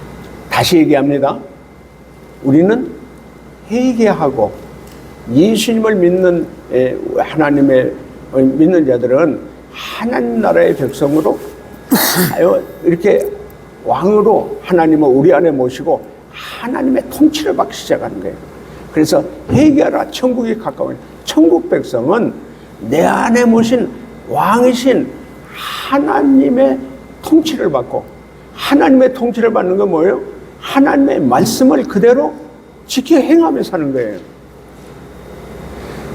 다시 얘기합니다. 우리는 회개하고 예수님을 믿는 하나님의 믿는 자들은 하나님 나라의 백성으로 이렇게 왕으로 하나님을 우리 안에 모시고 하나님의 통치를 받기 시작하는 거예요. 그래서 회개하라, 천국이 가까우니. 천국 백성은 내 안에 모신 왕이신 하나님의 통치를 받고, 하나님의 통치를 받는 건 뭐예요? 하나님의 말씀을 그대로 지켜 행하며 사는 거예요.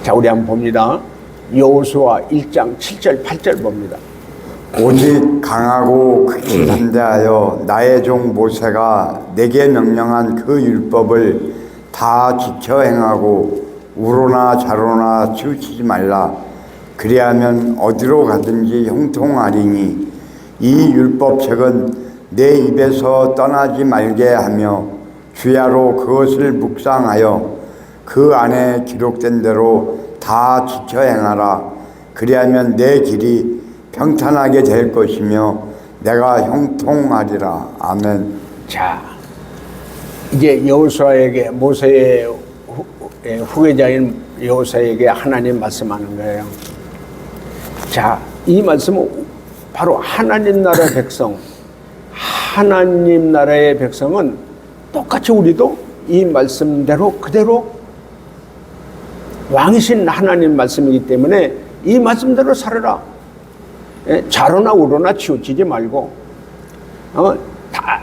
자, 우리 한번 봅니다. 여호수아 1장 7절 8절 봅니다. 오직 강하고 크게 담대하여 나의 종 모세가 내게 명령한 그 율법을 다 지켜 행하고 우로나 좌로나 치우치지 말라. 그리하면 어디로 가든지 형통하리니 이 율법책은 내 입에서 떠나지 말게 하며 주야로 그것을 묵상하여 그 안에 기록된 대로 다 지켜 행하라. 그리하면 내 길이 평탄하게 될 것이며 내가 형통하리라. 아멘. 자, 이제 여호수아에게 모세의 후계자인 여호수아에게 하나님 말씀하는 거예요. 자, 이 말씀은 바로 하나님 나라의 백성, 하나님 나라의 백성은 똑같이 우리도 이 말씀대로 그대로 왕이신 하나님 말씀이기 때문에 이 말씀대로 살아라. 좌로나 우로나 치우치지 말고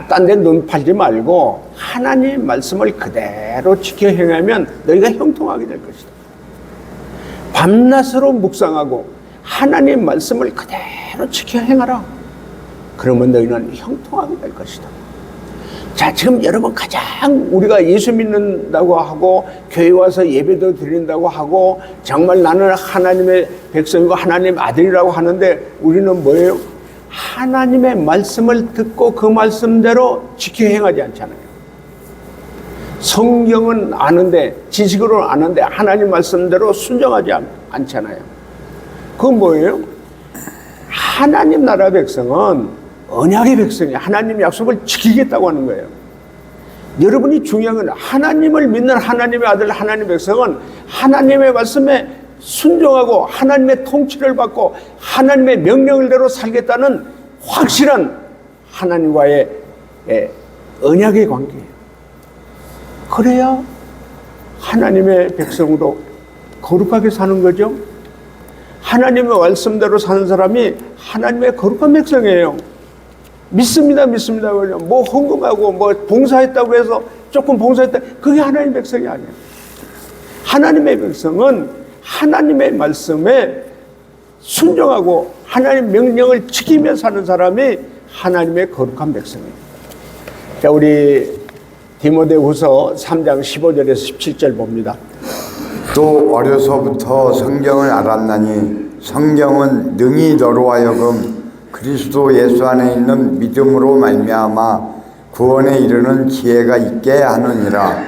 딴 데 눈 팔지 말고 하나님 말씀을 그대로 지켜 행하면 너희가 형통하게 될 것이다. 밤낮으로 묵상하고 하나님 말씀을 그대로 지켜 행하라. 그러면 너희는 형통하게 될 것이다. 자, 지금 여러분 가장 우리가 예수 믿는다고 하고 교회 와서 예배도 드린다고 하고 정말 나는 하나님의 백성이고 하나님 아들이라고 하는데 우리는 뭐예요? 하나님의 말씀을 듣고 그 말씀대로 지켜 행하지 않잖아요. 성경은 아는데 지식으로는 아는데 하나님 말씀대로 순종하지 않잖아요. 그건 뭐예요? 하나님 나라 백성은 언약의 백성이에요. 하나님 약속을 지키겠다고 하는 거예요. 여러분이 중요한 건 하나님을 믿는 하나님의 아들 하나님의 백성은 하나님의 말씀에 순종하고 하나님의 통치를 받고 하나님의 명령대로 살겠다는 확실한 하나님과의 언약의 관계예요. 그래야 하나님의 백성으로 거룩하게 사는 거죠. 하나님의 말씀대로 사는 사람이 하나님의 거룩한 백성이에요. 믿습니다. 뭐 헌금하고 뭐 봉사했다고 해서 조금 봉사했다. 그게 하나님의 백성이 아니에요. 하나님의 백성은 하나님의 말씀에 순종하고 하나님의 명령을 지키며 사는 사람이 하나님의 거룩한 백성이에요. 자, 우리 디모데후서 3장 15절에서 17절 봅니다. 또 어려서부터 성경을 알았나니 성경은 능히 너로 하여금 그리스도 예수 안에 있는 믿음으로 말미암아 구원에 이르는 지혜가 있게 하느니라.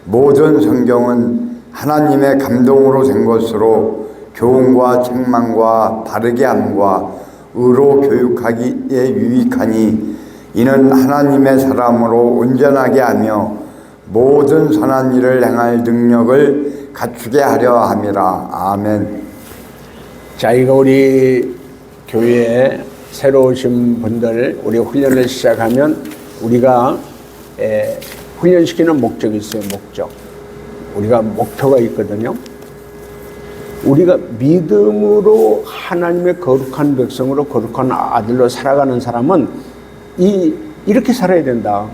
모든 성경은 하나님의 감동으로 된 것으로 교훈과 책망과 바르게 함과 의로 교육하기에 유익하니 이는 하나님의 사람으로 온전하게 하며 모든 선한 일을 행할 능력을 갖추게 하려 함이라. 아멘. 자, 이거 우리 교회에 새로 오신 분들 우리 훈련을 시작하면 우리가 훈련시키는 목적이 있어요. 목적. 우리가 목표가 있거든요. 우리가 믿음으로 하나님의 거룩한 백성으로 거룩한 아들로 살아가는 사람은 이렇게 살아야 된다.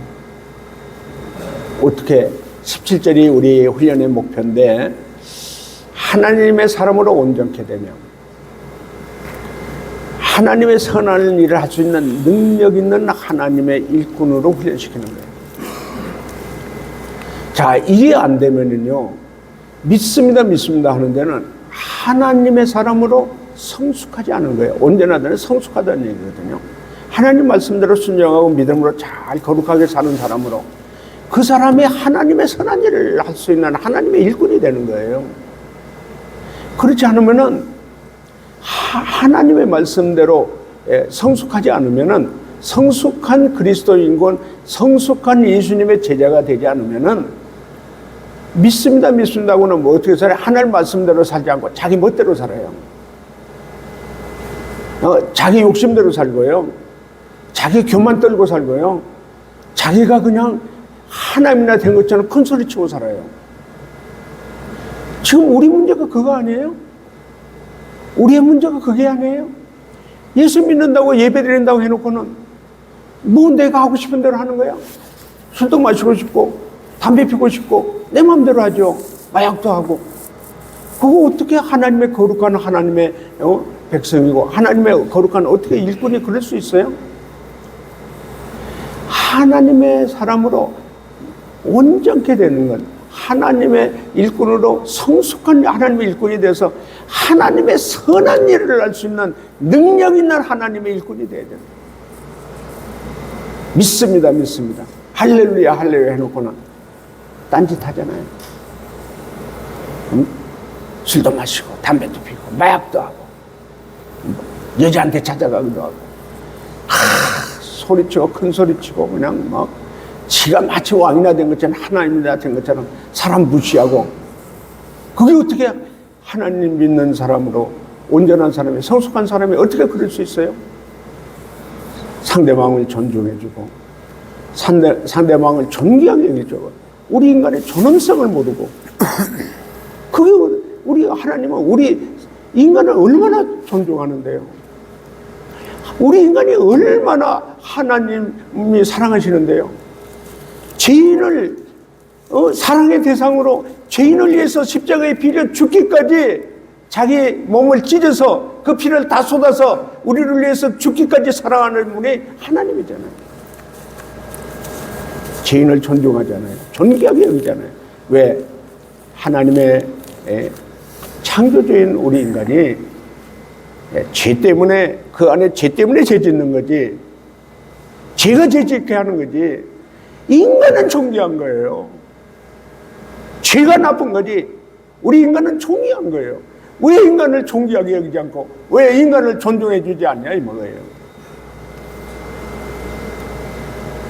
어떻게 17절이 우리 훈련의 목표인데 하나님의 사람으로 온전케 되며 하나님의 선한 일을 할 수 있는 능력 있는 하나님의 일꾼으로 훈련시키는 거예요. 자, 이게 안 되면은요, 믿습니다 하는 데는 하나님의 사람으로 성숙하지 않은 거예요. 언제나는 성숙하다는 얘기거든요. 하나님 말씀대로 순종하고 믿음으로 잘 거룩하게 사는 사람으로 그 사람이 하나님의 선한 일을 할 수 있는 하나님의 일꾼이 되는 거예요. 그렇지 않으면은 하나님의 말씀대로 성숙하지 않으면은 성숙한 그리스도인군 성숙한 예수님의 제자가 되지 않으면은 믿습니다 하고는 뭐 어떻게 살아요? 하나님 말씀대로 살지 않고 자기 멋대로 살아요. 자기 욕심대로 살고요. 자기 교만 떨고 살고요. 자기가 그냥 하나님이나 된 것처럼 큰 소리 치고 살아요. 지금 우리 문제가 그거 아니에요? 우리의 문제가 그게 아니에요? 예수 믿는다고 예배 드린다고 해놓고는 뭐 내가 하고 싶은 대로 하는 거야? 술도 마시고 싶고 담배 피고 싶고 내 마음대로 하죠. 마약도 하고. 그거 어떻게 하나님의 거룩한 하나님의 백성이고 하나님의 거룩한 어떻게 일꾼이 그럴 수 있어요? 하나님의 사람으로 온전케 되는 것, 하나님의 일꾼으로 성숙한 하나님의 일꾼이 돼서 하나님의 선한 일을 할 수 있는 능력 있는 하나님의 일꾼이 돼야 됩니다. 믿습니다. 할렐루야 해놓고는 딴짓 하잖아요. 술도 마시고 담배도 피고 마약도 하고 여자한테 찾아가기도 하고 소리치고 큰 소리치고 그냥 막 지가 마치 왕이나 된 것처럼 하나님이나 된 것처럼 사람 무시하고, 그게 어떻게 하나님 믿는 사람으로 온전한 사람이, 성숙한 사람이 어떻게 그럴 수 있어요? 상대방을 존중해주고 상대방을 존귀하게 여겨주고 우리 인간의 존엄성을 모르고, 그게 우리 하나님은 우리 인간을 얼마나 존중하는데요. 우리 인간이 얼마나 하나님이 사랑하시는데요. 죄인을 사랑의 대상으로 죄인을 위해서 십자가에 빌려 죽기까지 자기 몸을 찢어서 그 피를 다 쏟아서 우리를 위해서 죽기까지 사랑하는 분이 하나님이잖아요. 죄인을 존중하잖아요. 존귀하게 여기잖아요. 왜? 하나님의 창조주인 우리 인간이 죄 때문에, 그 안에 죄 때문에 죄 짓는 거지, 죄가 죄 짓게 하는 거지, 인간은 존귀한 거예요. 죄가 나쁜 거지 우리 인간은 존귀한 거예요. 왜 인간을 존귀하게 여기지 않고 왜 인간을 존중해 주지 않냐 이 뭐예요.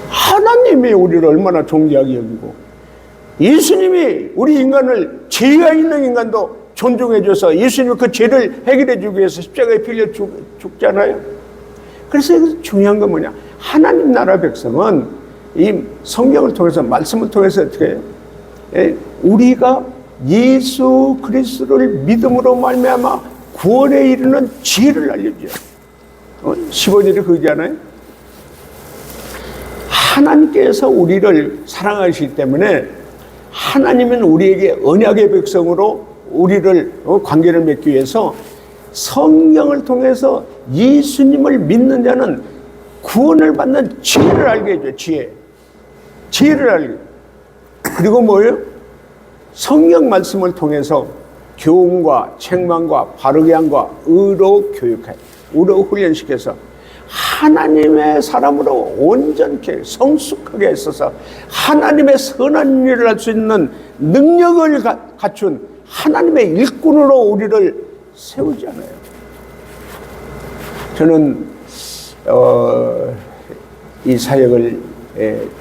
하나님이 우리를 얼마나 존귀하게 여기고, 예수님이 우리 인간을, 죄가 있는 인간도 존중해 줘서 예수님이 그 죄를 해결해 주기 위해서 십자가에 빌려 죽잖아요. 그래서 여기서 중요한 건 뭐냐, 하나님 나라 백성은 이 성경을 통해서, 말씀을 통해서 어떻게 해요? 우리가 예수 그리스도를 믿음으로 말미암아 구원에 이르는 지혜를 알려줘요. 15절에 그러잖아요. 하나님께서 우리를 사랑하시기 때문에 하나님은 우리에게 언약의 백성으로 우리를 관계를 맺기 위해서 성경을 통해서 예수님을 믿는 자는 구원을 받는 지혜를 알게 해줘요. 지혜를 알게. 그리고 뭐예요? 성경 말씀을 통해서 교훈과 책망과 바르게 함과 의로 교육해, 의로 훈련시켜서 하나님의 사람으로 온전케 성숙하게 했어서 하나님의 선한 일을 할 수 있는 능력을 갖춘 하나님의 일꾼으로 우리를 세우잖아요. 저는 이 사역을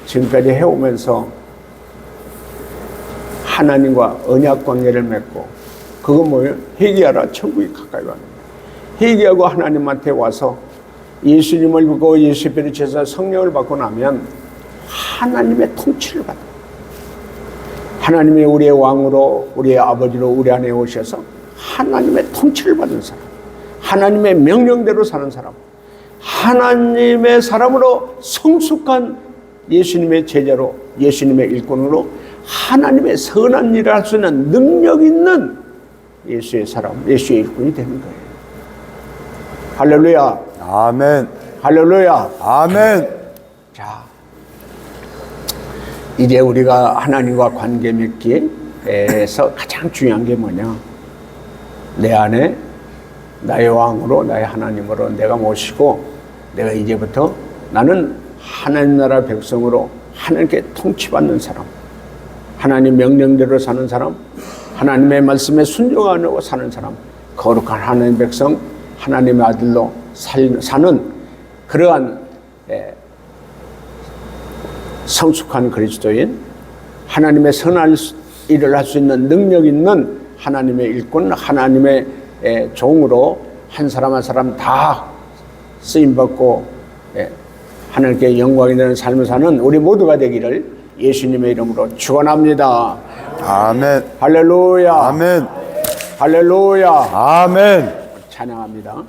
지금까지 해오면서 하나님과 언약 관계를 맺고, 그건 뭐예요? 회개하라, 천국이 가까이 가는 거예요. 회개하고 하나님한테 와서 예수님을 믿고 예수 비롯해서 성령을 받고 나면 하나님의 통치를 받아요. 하나님이 우리의 왕으로, 우리의 아버지로 우리 안에 오셔서 하나님의 통치를 받은 사람, 하나님의 명령대로 사는 사람, 하나님의 사람으로 성숙한 예수님의 제자로, 예수님의 일꾼으로 하나님의 선한 일을 할 수 있는 능력 있는 예수의 사람, 예수의 일꾼이 되는 거예요. 할렐루야. 아멘. 할렐루야. 아멘. 자, 이제 우리가 하나님과 관계 맺기에서 가장 중요한 게 뭐냐? 내 안에 나의 왕으로, 나의 하나님으로 내가 모시고, 내가 이제부터 나는 하나님 나라 백성으로 하나님께 통치받는 사람, 하나님 명령대로 사는 사람, 하나님의 말씀에 순종하고 사는 사람, 거룩한 하나님 백성, 하나님의 아들로 사는 그러한 성숙한 그리스도인, 하나님의 선한 일을 할 수 있는 능력 있는 하나님의 일꾼, 하나님의 종으로 한 사람 한 사람 다 쓰임받고 하나님께 영광이 되는 삶을 사는 우리 모두가 되기를 예수님의 이름으로 축원합니다. 아멘. 할렐루야. 아멘. 할렐루야. 아멘. 찬양합니다.